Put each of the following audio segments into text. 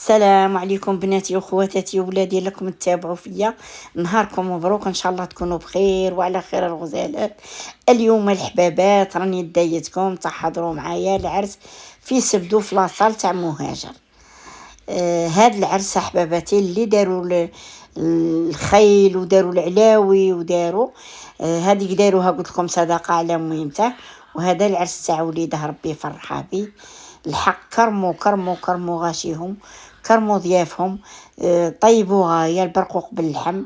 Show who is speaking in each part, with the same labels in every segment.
Speaker 1: السلام عليكم بناتي وخواتاتي وولادي، لكم تتابعوا فيا. نهاركم مبروك، ان شاء الله تكونوا بخير وعلى خير الغزالات. اليوم الحبابات راني دايتكم تحضروا معايا العرس في سبدو في لاصال تاع مهاجر. هاد العرس حباباتي اللي داروا الخيل وداروا العلاوي وداروا هذيك داروها قلت لكم صدقه على ميمته. وهذا العرس تاع وليده ربي يفرحها بي. الحق كرموا كرموا كرموا غاشيهم، كرموا ضيافهم. طيبوا غايه البرقوق باللحم،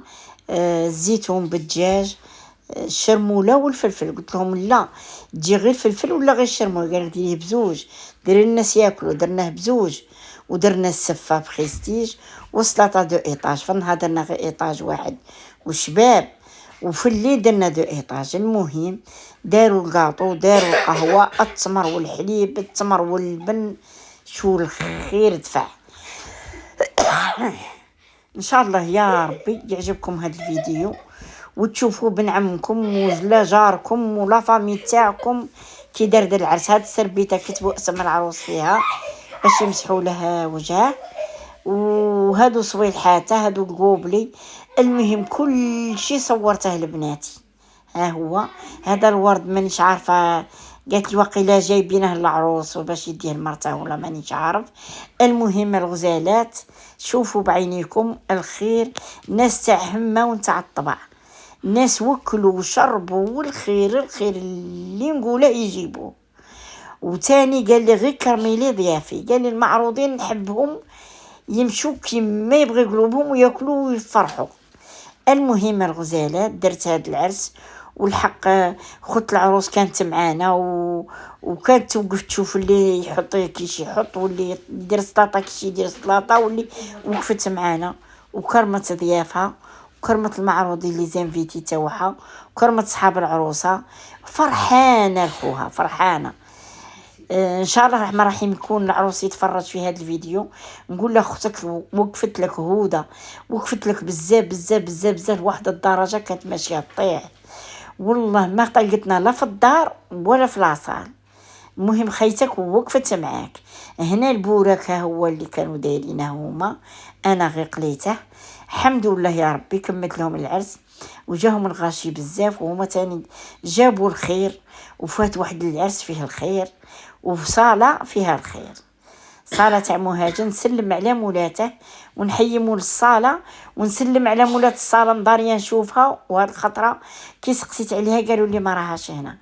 Speaker 1: الزيتون بالدجاج، الشرموله والفلفل. قلت لهم لا تجي غير الفلفل ولا غير الشرموله، قال ديريه بزوج، ديري الناس ياكلوا. درناه بزوج ودرنا السفه بخيستيج وسلطه دو ايطاج. في النهار درنا غير ايطاج واحد وشباب، وفي الليل درنا دو ايطاج. المهم داروا الكاطو، داروا القهوه، التمر والحليب، التمر واللبن. شو الخير دفع. ان شاء الله يا ربي يعجبكم هذا الفيديو وتشوفوا بن عمكم ولا جاركم ولا فامي تاعكم كي دار العرس. هاد السربيته كتبوا اسم العروس فيها باش يمسحوا لها وجهه. وهادو صويلحاته، هادو القوبلي. المهم كل شي صورته لبناتي. ها هو هذا الورد مانيش عارفه، قالت لي وقيلا جايبينه للعروس وباش يديه لمرته ولا مانيش عارف. المهم الغزالات شوفوا بعينيكم الخير، ناس تاع همه ونتاع الطبع، ناس وكلوا وشربوا والخير الخير اللي نقوله يجيبوه. وتاني قال لي غير كرميلي ضيافي، قال لي المعروضين نحبهم يمشوا كيما يبغي قلوبهم وياكلوا ويفرحوا. المهم الغزالات درت هاد العرس والحق خت العروس كانت معانا وكانت توقف تشوف اللي يحط كيش يحط واللي يدير سلاطه كيش يدير سلاطه، واللي وقفت معانا وكرمت ضيافها وكرمت المعروضين اللي زانفيتي تاعها وكرمت صحاب العروسه. فرحانه لخوها فرحانه. ان شاء الله الرحمن الرحيم يكون العروس يتفرج في هذا الفيديو. نقول له اختك وقفت لك هدى، وقفت لك بزاف بزاف بزاف بزاف، واحد الدرجه كانت ماشيه طيح والله ما طلقتنا لا في الدار ولا في لاصال. المهم خيتك ووقفت معاك. هنا البوراك ها هو اللي كانوا دايرينه هما، انا غير قليته. الحمد لله يا ربي كملت لهم العرس وجاهم الغاشي بزاف، وهما تاني جابوا الخير. وفات واحد العرس فيه الخير وصالة فيها الخير، صالة تاع مهاجر. نسلم على مولاته ونحيي مول الصالة ونسلم على مولات الصالة مضارية نشوفها. وهاد الخطرة كي سقسيت عليها قالوا لي ما راهاش هنا،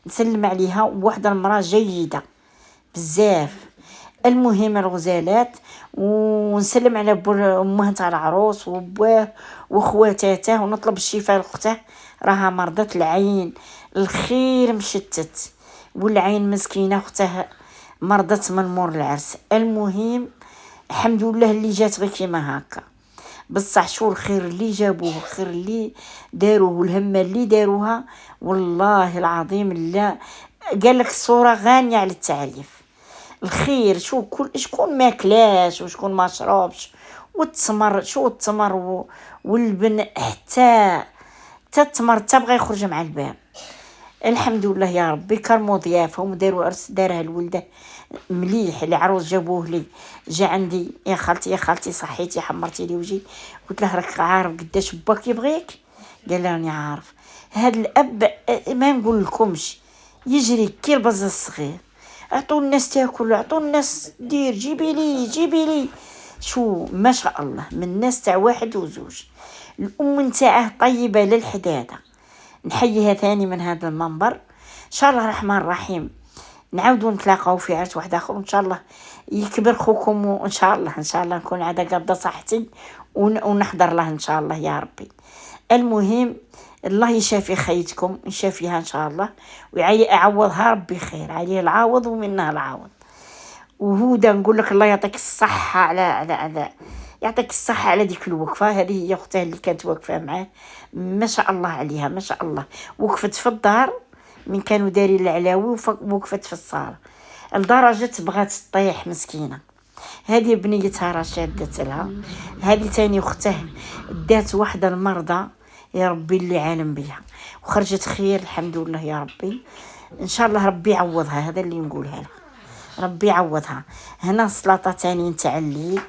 Speaker 1: نسلم عليها وواحدة المرأة جيدة بزاف. المهم الغزالات ونسلم على امه تاع العروس وبواه واخواتاته ونطلب الشفاء لاخته راها مرضت العين. الخير مشتت والعين مسكينه اختها مرضت من مور العرس. المهم الحمد لله اللي جات غير كيما هكا. بصح شو الخير اللي جابوه، الخير اللي داروه والهمه اللي داروها والله العظيم. لا قال لك الصوره غانيه على التعريف. الخير شو كل شكون ما كلاش وشكون ما شربش، والتمر شو التمر والبن حتى التمر تبغى يخرج مع الباب. الحمد لله يا ربي كرموا ضيافهم وداروا عرس دارها الولده مليح. العروس جابوه لي، جا عندي يا خالتي يا خالتي صحيتي حمرتي لي وجهي. قلت له راك عارف قداش باك يبغيك؟ قال لي راني عارف. هاد الاب ما نقول لكمش يجري كي البز الصغير، اعطوا الناس تاكل، اعطوا الناس دير، جيبي لي جيبي لي. شو ما شاء الله من الناس تاع واحد وزوج. الام نتاعه طيبه للحداده، نحييها ثاني من هذا المنبر. ان شاء الله الرحمن الرحيم نعاودوا نتلاقاو في عرس واحد اخر، وان شاء الله يكبر خوكم، وان شاء الله ان شاء الله نكون عاد قابضه صحتي ونحضر له ان شاء الله يا ربي. المهم الله يشافي خيتكم، يشافيها ان شاء الله ويعوضها ربي خير، عليه العوض ومنها العوض. وهدى نقول لك الله يعطيك الصحه على يعطيك الصحه على ديك الوقفه. هذه هي اختها اللي كانت واقفه معاه، ما شاء الله عليها ما شاء الله. وقفت في الدار من كانوا دارين العلاوي وقفت في الصاله لدرجه بغات تطيح مسكينه. هذه بنيتها راه شادت لها. هذه تاني اختها دات واحده المرضى يا ربي اللي عالم بها وخرجت خير الحمد لله يا ربي. ان شاء الله ربي يعوضها، هذا اللي نقولها لها، ربي يعوضها. هنا السلطه تاني نتاع الليل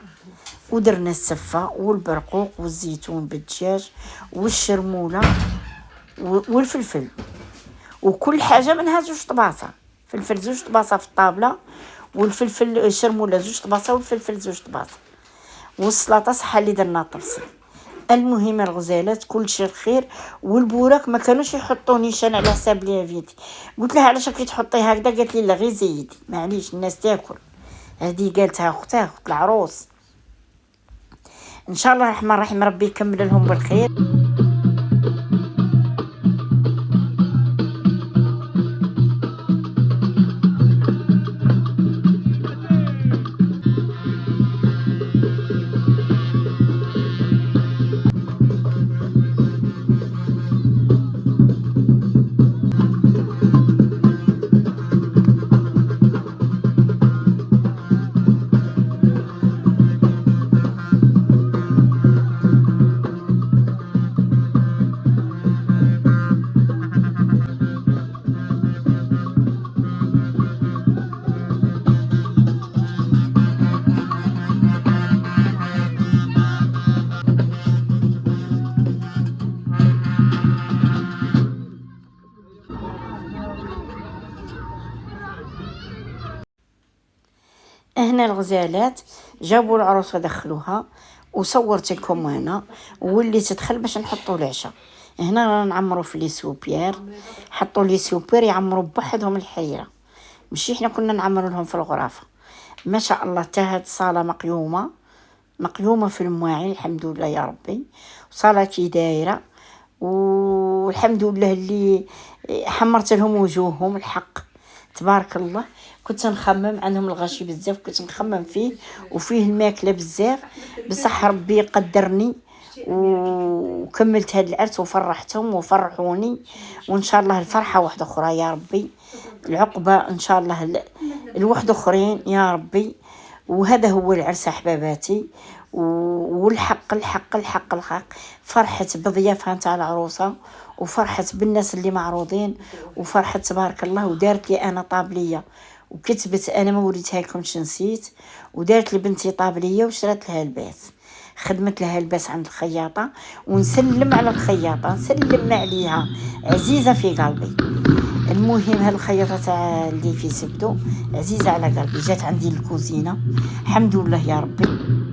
Speaker 1: ودرنا السفه والبرقوق والزيتون بالدجاج والشرموله والفلفل، وكل حاجه منها 2 طباصه، فلفل 2 طباصه في الطابله، والفلفل الشرموله 2 طباصه، والفلفل 2 طباصه، والسلطه صحه اللي درنا طرسي. المهم الغزالات كلشي الخير. والبوراك ما كانوش يحطوا نيشان على حساب لي فيتي، قلت لها علاش راكي تحطي هكذا؟ قالت لي لا غير زيدي، معليش الناس تاكل. هذه قالتها اختها اخت العروس. ان شاء الله الرحمن الرحيم ربي يكمل لهم بالخير. هنا الغزالات جابوا العروس ودخلوها، وصورت لكم هنا واللي تدخل باش نحطوا العشاء. هنا رانا نعمروا في لي سوبير، حطوا لي سوبير يعمروا بوحدهم الحريره، ماشي حنا كنا نعمروا لهم في الغرفه. ما شاء الله تا هاد الصاله مقيومه في المواعين، الحمد لله يا ربي. صاله كي دايره، والحمد لله اللي حمرت لهم وجوههم الحق تبارك الله. كنت نخمم عندهم الغاشي بزاف، كنت نخمم فيه وفيه الماكله بزاف، بصح ربي قدرني وكملت هاد العرس وفرحتهم وفرحوني. وان شاء الله الفرحه واحده اخرى يا ربي، العقبه ان شاء الله الوحده اخرين يا ربي. وهذا هو العرس احباباتي. والحق الحق الحق الحق فرحت بضيافها نتاع العروسه، وفرحت بالناس اللي معروضين، وفرحت تبارك الله. ودارت لي انا طابليه وكتبت، انا ما وريتها لكمش نسيت، ودارت لبنتي طابليه وشرات لها لباس، خدمت لها لباس عند الخياطه. ونسلم على الخياطه، نسلم عليها، عزيزه في قلبي. المهم هاد الخياطه تاع اللي في سبتو عزيزه على قلبي، جات عندي الكوزينه الحمد لله يا ربي.